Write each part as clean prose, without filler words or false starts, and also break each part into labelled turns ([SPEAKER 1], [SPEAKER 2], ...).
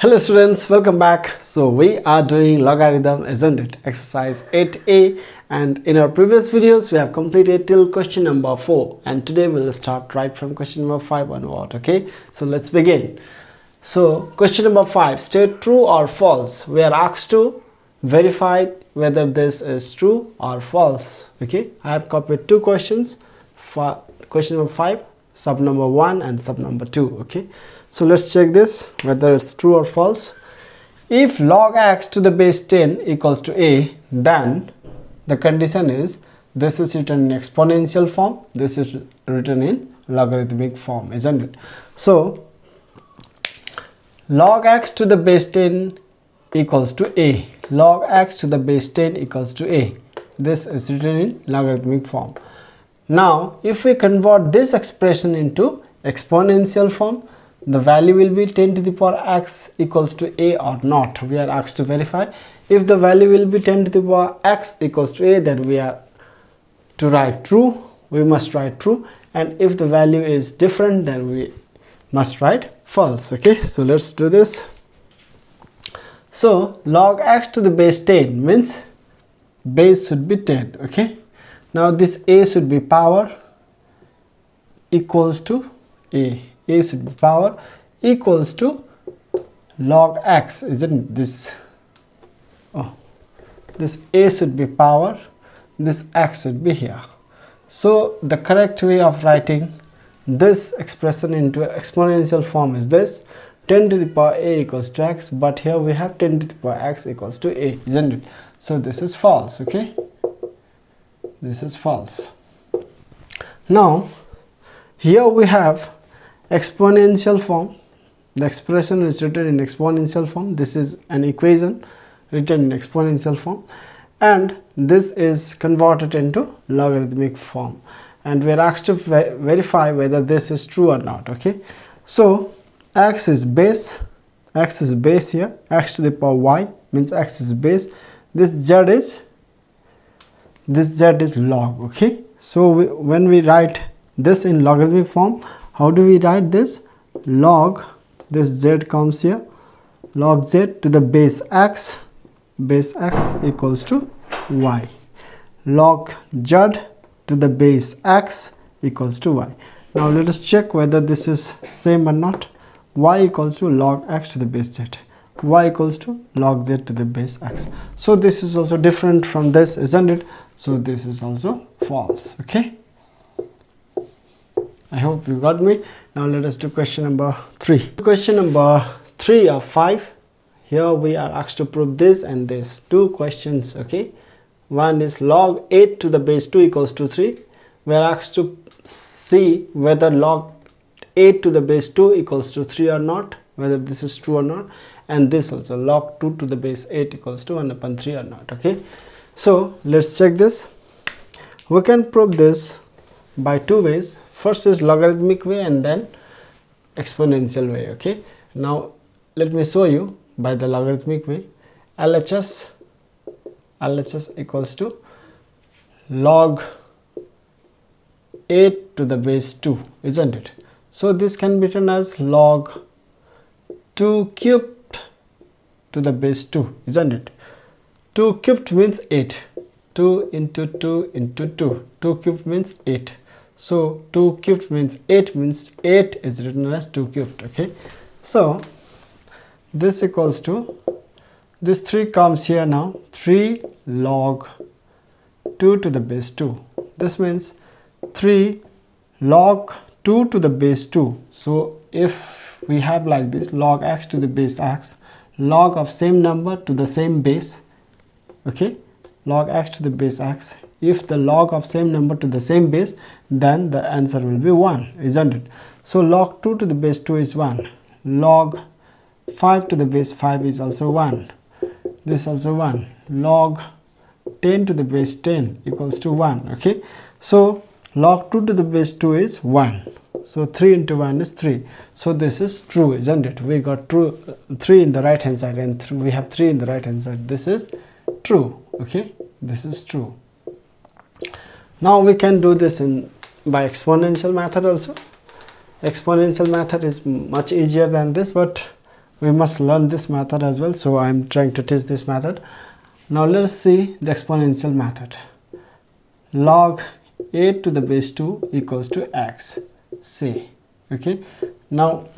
[SPEAKER 1] Hello students, welcome back. So we are doing logarithm, isn't it? Exercise 8a, and in our previous videos we have completed till question number 4, and today we'll start right from question number 5 onward. Okay, so let's begin. So question number 5, state true or false. We are asked to verify whether this is true or false. Okay, I have copied two questions for question number 5, sub number 1 and sub number 2. Okay, so let's check this whether it's true or false. If log x to the base 10 equals to a, then the condition is this is written in exponential form, this is written in logarithmic form, isn't it? So log x to the base 10 equals to a, log x to the base 10 equals to a, this is written in logarithmic form. Now if we convert this expression into exponential form, the value will be 10 to the power x equals to a or not. We are asked to verify. If the value will be 10 to the power x equals to a, then we are to write true, we must write true, and if the value is different, then we must write false. Okay, so let's do this. So log x to the base 10 means base should be 10. Okay, now this a should be power equals to a should be power equals to log x, isn't this? This a should be power, this x should be here. So the correct way of writing this expression into exponential form is this: 10 to the power a equals to x, but here we have 10 to the power x equals to a, isn't it? So this is false. Okay, this is false. Now here we have exponential form. The expression is written in exponential form. This is an equation written in exponential form, and this is converted into logarithmic form, and we are asked to verify whether this is true or not. Okay, so x is base here, x to the power y means x is base, this z is log. Okay, so when we write this in logarithmic form, how do we write this? Log, this z comes here, log z to the base x equals to y, log z to the base x equals to y. Now let us check whether this is same or not. Y equals to log x to the base z, y equals to log z to the base x. So this is also different from this, isn't it? So this is also false. Okay, I hope you got me. Now let us do question number 3. Question number 3 of 5. Here we are asked to prove this and this. Two questions. Okay, one is log 8 to the base 2 equals to 3. We are asked to see whether log 8 to the base 2 equals to 3 or not, whether this is true or not, and this also, log 2 to the base 8 equals to 1 upon 3 or not. Okay, so let's check this. We can prove this by two ways. First is logarithmic way and then exponential way. Okay, now let me show you by the logarithmic way. LHS equals to log 8 to the base 2, isn't it? So this can be written as log 2 cubed to the base 2, isn't it? 2 cubed means 8, 2 into 2 into 2, 2 cubed means 8. So 2 cubed means 8 is written as 2 cubed. Okay, so this equals to, this 3 comes here now, 3 log 2 to the base 2. This means 3 log 2 to the base 2. So if we have like this, log x to the base x, log of same number to the same base. Okay, log x to the base x. If the log of same number to the same base, then the answer will be 1, isn't it? So log 2 to the base 2 is 1, log 5 to the base 5 is also 1, this also 1, log 10 to the base 10 equals to 1. Okay, so log 2 to the base 2 is 1, so 3 into 1 is 3. So this is true, isn't it? We got true, 3 in the right hand side, and we have 3 in the right hand side. This is true. Okay, this is true. Now we can do this by exponential method also. Exponential method is much easier than this, but we must learn this method as well, so I am trying to teach this method. Now let us see the exponential method. Log 8 to the base 2 equals to x, say. Okay, now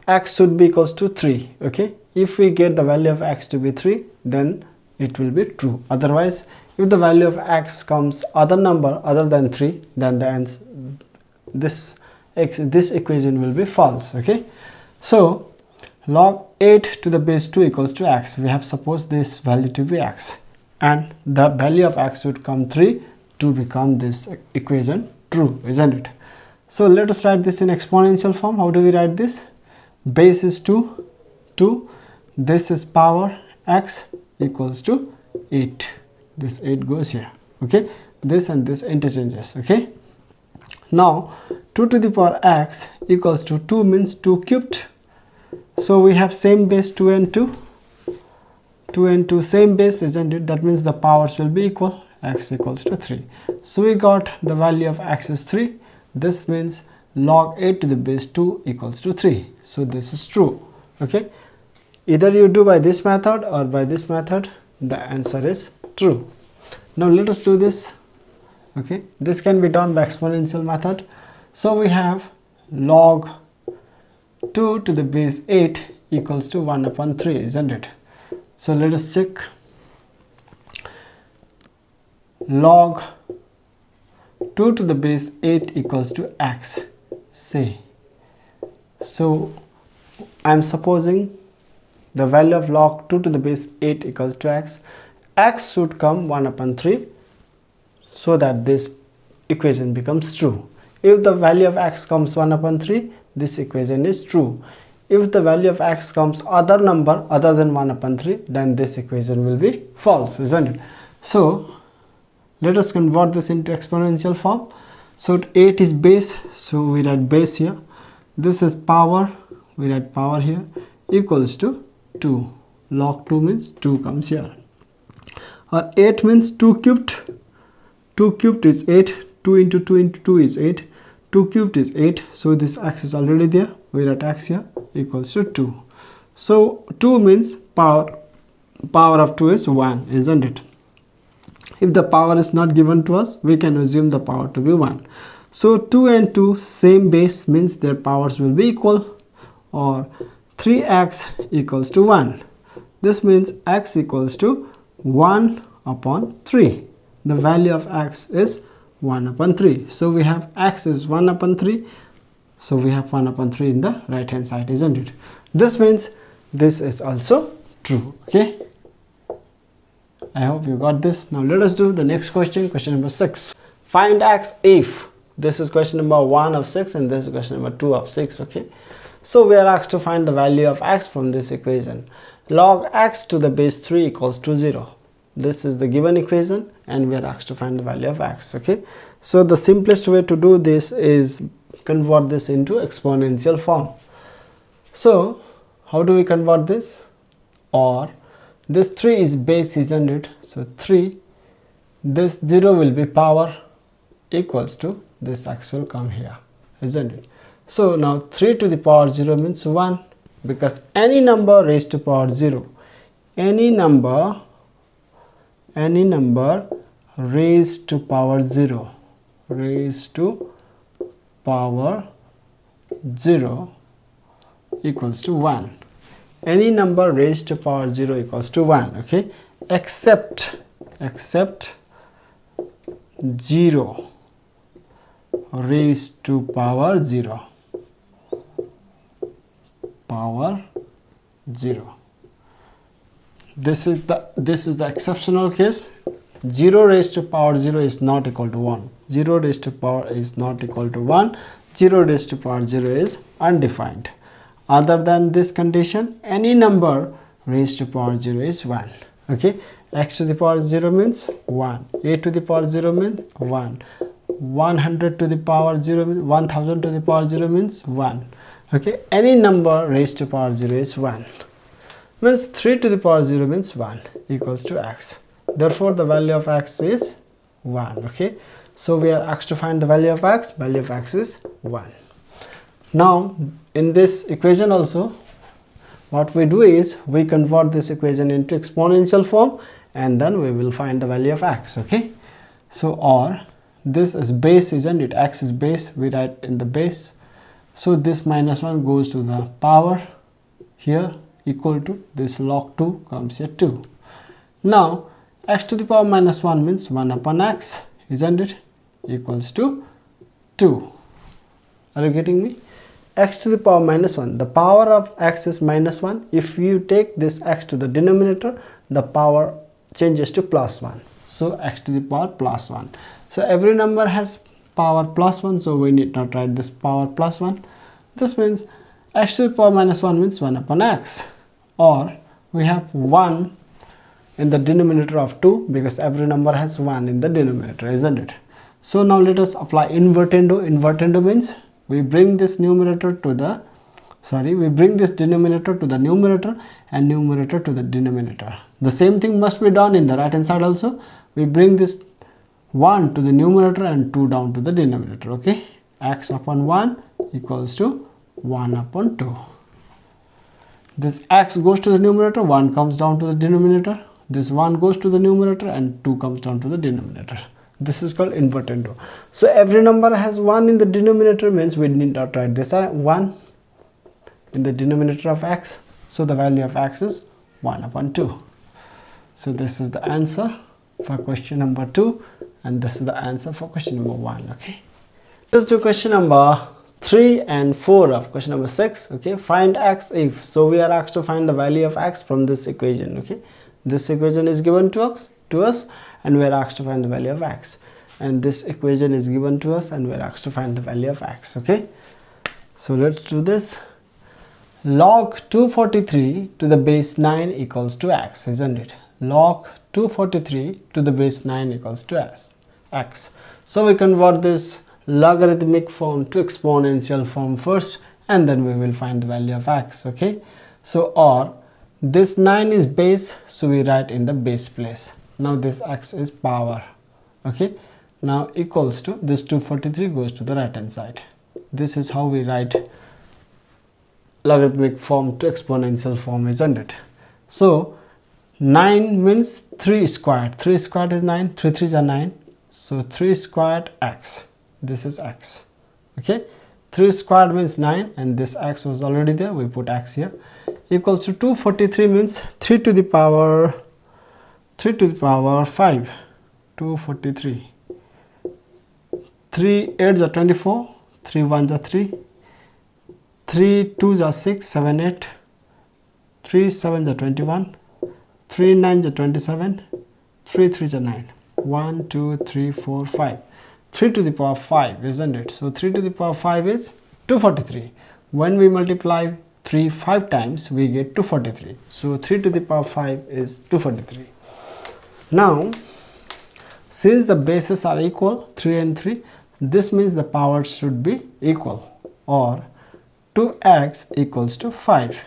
[SPEAKER 1] x should be equals to 3. Okay, if we get the value of x to be 3, then it will be true. Otherwise, if the value of x comes other number other than 3, then the answer, this equation will be false. Okay, so log 8 to the base 2 equals to x. We have supposed this value to be x, and the value of x would come 3 to become this equation true, isn't it? So let us write this in exponential form. How do we write this? Base is 2, this is power x equals to 8. This 8 goes here. Okay, this and this interchanges. Okay, now 2 to the power x equals to 2 means 2 cubed. So we have same base, 2 and 2 and 2 same base, isn't it? That means the powers will be equal. X equals to 3. So we got the value of x is 3. This means log 8 to the base 2 equals to 3. So this is true. Okay, either you do by this method or by this method, the answer is true. Now let us do this. Okay, this can be done by exponential method. So we have log 2 to the base 8 equals to 1 upon 3, isn't it? So let us check. Log 2 to the base 8 equals to x, say. So I am supposing the value of log 2 to the base 8 equals to x. X should come 1 upon 3 so that this equation becomes true. If the value of x comes 1 upon 3, this equation is true. If the value of x comes other number other than 1 upon 3, then this equation will be false, isn't it? So let us convert this into exponential form. So 8 is base, so we write base here. This is power, we write power here, equals to 2. Log 2 means 2 comes here. Or 8 means 2 cubed. 2 cubed is 8. 2 into 2 into 2 is 8. 2 cubed is 8. So this x is already there. We write x here equals to 2. So 2 means power of 2 is 1, isn't it? If the power is not given to us, we can assume the power to be 1. So 2 and 2 same base means their powers will be equal, or 3x equals to 1. This means x equals to 1 upon 3. The value of x is 1 upon 3. So we have x is 1 upon 3. So we have 1 upon 3 in the right hand side, isn't it? This means this is also true. Okay, I hope you got this. Now let us do the next question, question number 6. Find x if. This is question number 1 of 6 and this is question number 2 of 6. Okay, so we are asked to find the value of x from this equation. Log x to the base 3 equals to 0. This is the given equation and we are asked to find the value of x. Okay, so the simplest way to do this is convert this into exponential form. So how do we convert this? Or this 3 is base, isn't it? So 3, this 0 will be power, equals to this x will come here, isn't it? So now 3 to the power 0 means 1, because any number raised to power 0, any number raised to power 0, raised to power 0 equals to 1. Any number raised to power 0 equals to 1. Okay, except 0 raised to power 0. Power 0. This is the exceptional case. 0 raised to power 0 is not equal to 1. 0 raised to power is not equal to 1. 0 raised to power 0 is undefined. Other than this condition, any number raised to power 0 is 1. Okay, x to the power 0 means 1, a to the power 0 means 1, 100 to the power 0 means 1000 to the power 0 means 1. Okay, any number raised to power 0 is 1. Means 3 to the power 0 means 1 equals to x. Therefore the value of x is 1. Okay, so we are asked to find the value of x. Value of x is 1. Now in this equation also what we do is we convert this equation into exponential form, and then we will find the value of x. Okay, so or this is base, isn't it? X is base, we write in the base. So this minus 1 goes to the power here, equal to this log 2 comes here 2. Now x to the power minus 1 means 1 upon x, isn't it? Equals to 2. Are you getting me? X to the power minus 1, the power of x is minus 1. If you take this x to the denominator, the power changes to plus 1. So x to the power plus 1. So every number has power plus 1, so we need not write this power plus 1. This means x to the power minus 1 means 1 upon x, or we have 1 in the denominator of 2 because every number has 1 in the denominator, isn't it? So now let us apply invertendo. Invertendo means we bring this numerator to the we bring this denominator to the numerator and numerator to the denominator. The same thing must be done in the right hand side also. We bring this 1 to the numerator and 2 down to the denominator. Okay, x upon 1 equals to 1 upon 2. This x goes to the numerator, 1 comes down to the denominator. This 1 goes to the numerator and 2 comes down to the denominator. This is called invertendo. So every number has 1 in the denominator, means we need not write this 1 in the denominator of x. So the value of x is 1 upon 2. So this is the answer for question number 2, and this is the answer for question number 1. Okay, let's do question number 3 and 4 of question number 6. Okay, find x if. So we are asked to find the value of x from this equation. Okay, this equation is given to us and we are asked to find the value of x, and this equation is given to us and we are asked to find the value of x. Okay, so let's do this. Log 243 to the base 9 equals to x, isn't it? Log 243 to the base 9 equals to x. So we convert this logarithmic form to exponential form first, and then we will find the value of x. Okay, so or this 9 is base, so we write in the base place. Now this x is power. Okay, now equals to this 243 goes to the right hand side. This is how we write logarithmic form to exponential form, isn't it? So 9 means 3 squared. 3 squared is 9. 3 3s are 9. So 3 squared x. This is x. Okay, 3 squared means 9, and this x was already there. We put x here. Equals to 243 means 3 to the power 5. 243. 3 8s are 24. 3 1s are 3. 3 2s are 6, 7 8. 3 7s are 21. 3 9s are 27. 3 3s are 9. 1 2 3 4 5. 3 to the power 5, isn't it? So 3 to the power 5 is 243. When we multiply 3 5 times, we get 243. So 3 to the power 5 is 243. Now, since the bases are equal, 3 and 3, this means the powers should be equal, or 2x equals to 5,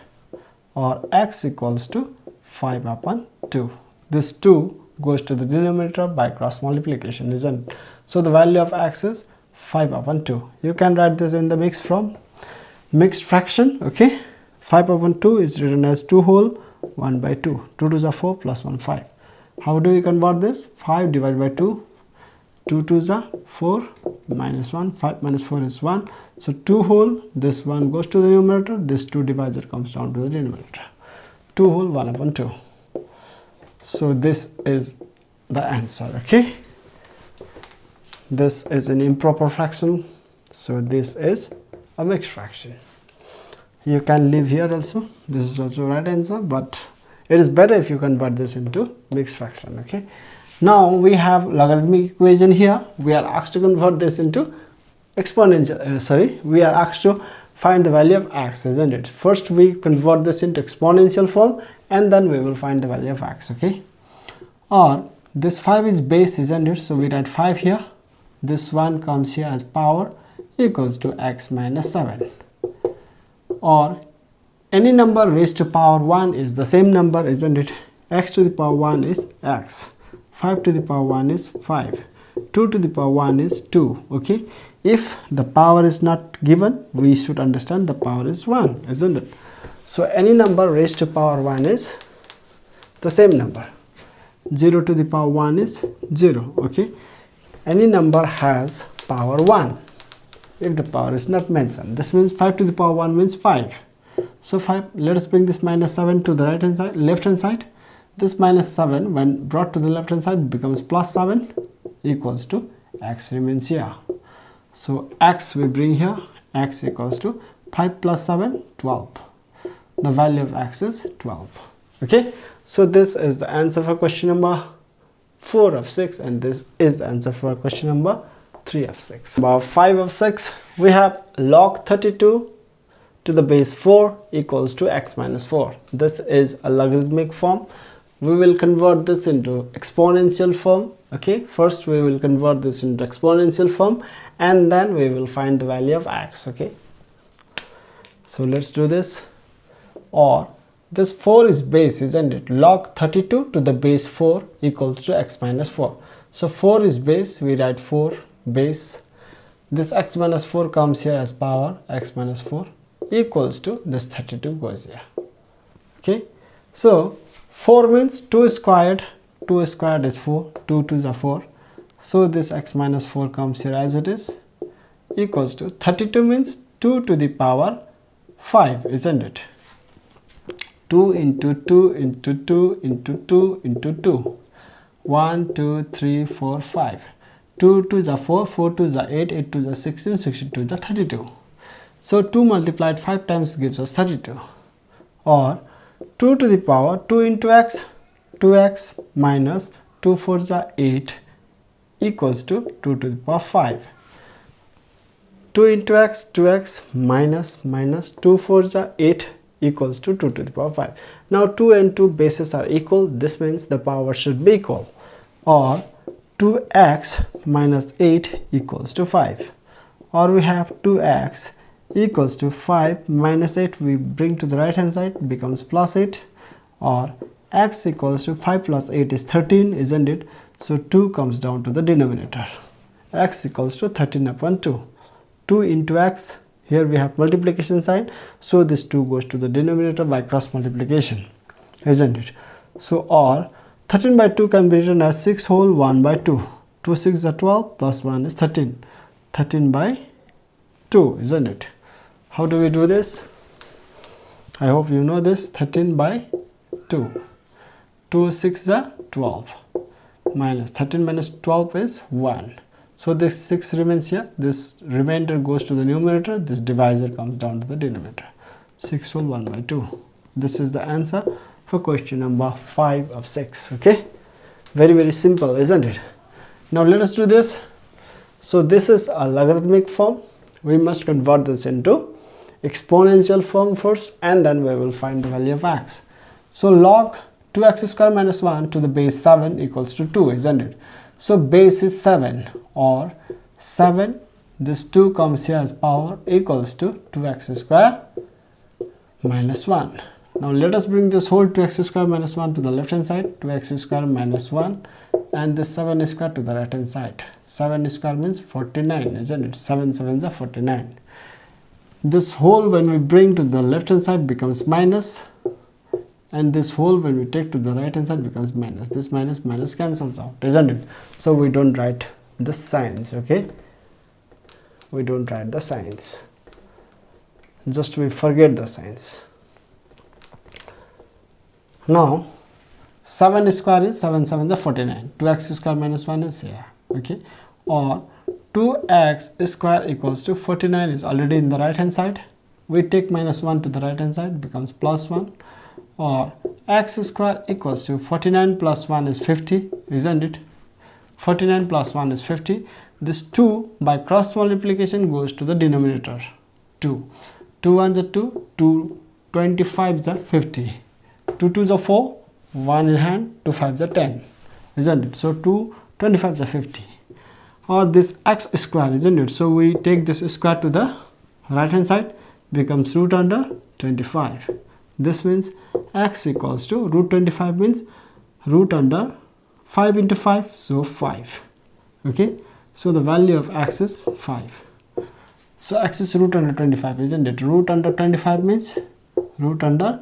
[SPEAKER 1] or x equals to 5 upon 2. This 2 goes to the denominator by cross multiplication, isn't it? So the value of x is 5 upon 2. You can write this in the mixed fraction. Okay, 5 upon 2 is written as 2 whole 1 by 2. 2 2s are 4 plus 1 5. How do we convert this? 5 divided by 2. 2 2s are 4 minus 1. 5 minus 4 is 1. So 2 whole, this 1 goes to the numerator, this 2 divisor comes down to the denominator. 2 whole 1 upon 2. So this is the answer. Okay, this is an improper fraction, so this is a mixed fraction. You can leave here also. This is also right answer, but it is better if you convert this into mixed fraction. Okay, now we have logarithmic equation here. We are asked to convert this into exponential. We are asked to find the value of x, isn't it? First we convert this into exponential form, and then we will find the value of x. Okay, or this 5 is base, isn't it? So we write 5 here. This 1 comes here as power, equals to x minus 7. Or any number raised to power 1 is the same number, isn't it? X to the power 1 is x. 5 to the power 1 is 5. 2 to the power 1 is 2. Okay, if the power is not given, we should understand the power is 1, isn't it? So any number raised to power 1 is the same number. 0 to the power 1 is 0. Okay, any number has power 1 if the power is not mentioned. This means 5 to the power 1 means 5. So 5, let us bring this minus 7 to the right hand side, left hand side. This minus 7 when brought to the left hand side becomes plus 7 equals to x remains here. So x we bring here, x equals to 5 plus 7, 12. The value of x is 12. Okay, so this is the answer for question number 4 of 6, and this is the answer for question number 3 of 6. About 5 of 6, we have log 32 to the base 4 equals to x minus 4. This is a logarithmic form. We will convert this into exponential form. Okay, first we will convert this into exponential form and then we will find the value of x. Okay, so let's do this. Or this 4 is base, isn't it? Log 32 to the base 4 equals to x minus 4. So 4 is base, we write 4 base. This x minus 4 comes here as power, x minus 4 equals to this 32 goes here. Okay, so 4 means 2 squared, 2 squared is 4, 2 2s are 4. So this x minus 4 comes here as it is, equals to 32 means 2 to the power 5, isn't it? 2 into 2 into 2 into 2 into 2. 1, 2, 3, 4, 5. 2 2s are 4, 4 2s are 8, 8 2s are 16, 62 is 32. So 2 multiplied 5 times gives us 32. Or 2 to the power 2 into x, 2x minus 2 4s are 8 equals to 2 to the power 5. 2 into x, 2x minus 2 4s are 8 equals to 2 to the power 5. Now 2 and 2 bases are equal. This means the power should be equal. Or 2x minus 8 equals to 5. Or we have 2x equals to 5 minus 8 we bring to the right hand side, becomes plus 8. Or x equals to 5 plus 8 is 13, isn't it? So 2 comes down to the denominator. X equals to 13 upon 2. 2 into x, here we have multiplication sign, so this 2 goes to the denominator by cross multiplication, isn't it? So or 13 by 2 can be written as 6 whole 1 by 2. 2 6 are 12 plus 1 is 13. 13 by 2, isn't it? How do we do this? I hope you know this. 13 by 2. 2 6 are 12. Minus 13 minus 12 is 1. So this 6 remains here. This remainder goes to the numerator. This divisor comes down to the denominator. 6 whole 1 by 2. This is the answer for question number 5 of 6. Okay, very simple, isn't it? Now let us do this. So this is a logarithmic form. We must convert this into exponential form first, and then we will find the value of x. So log 2x square minus 1 to the base 7 equals to 2, isn't it? So base is 7, or 7, this 2 comes here as power, equals to 2x square minus 1. Now let us bring this whole 2x square minus 1 to the left hand side, 2x square minus 1, and this 7 square to the right hand side. 7 square means 49, isn't it? 7 7s are 49. This whole when we bring to the left hand side becomes minus, and this whole when we take to the right hand side becomes minus. This minus cancels out, isn't it? So we don't write the signs. Okay, we don't write the signs, just we forget the signs. Now 7 square is 7 7 is 49. 2x square minus 1 is here. Okay, or 2x square equals to 49 is already in the right hand side. We take minus 1 to the right hand side, becomes plus 1. Or x square equals to 49 plus 1 is 50, isn't it? 49 plus 1 is 50. This 2 by cross multiplication goes to the denominator. 2 1s are 2, 2 25s are 50, 2 2s are 4, 1 in hand, 2 5s are 10, isn't it? So 2 25s are 50. Or this x square, isn't it? So we take this square to the right hand side, becomes root under 25. This means x equals to root 25 means root under 5 into 5, so 5. Okay, so the value of x is 5. So x is root under 25, isn't it? Root under 25 means root under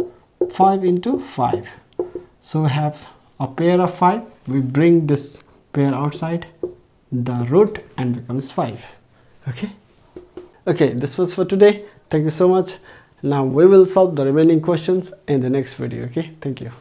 [SPEAKER 1] 5 into 5. So we have a pair of 5. We bring this pair outside the root and becomes 5. Okay, this was for today. Thank you so much. Now we will solve the remaining questions in the next video. Okay, thank you.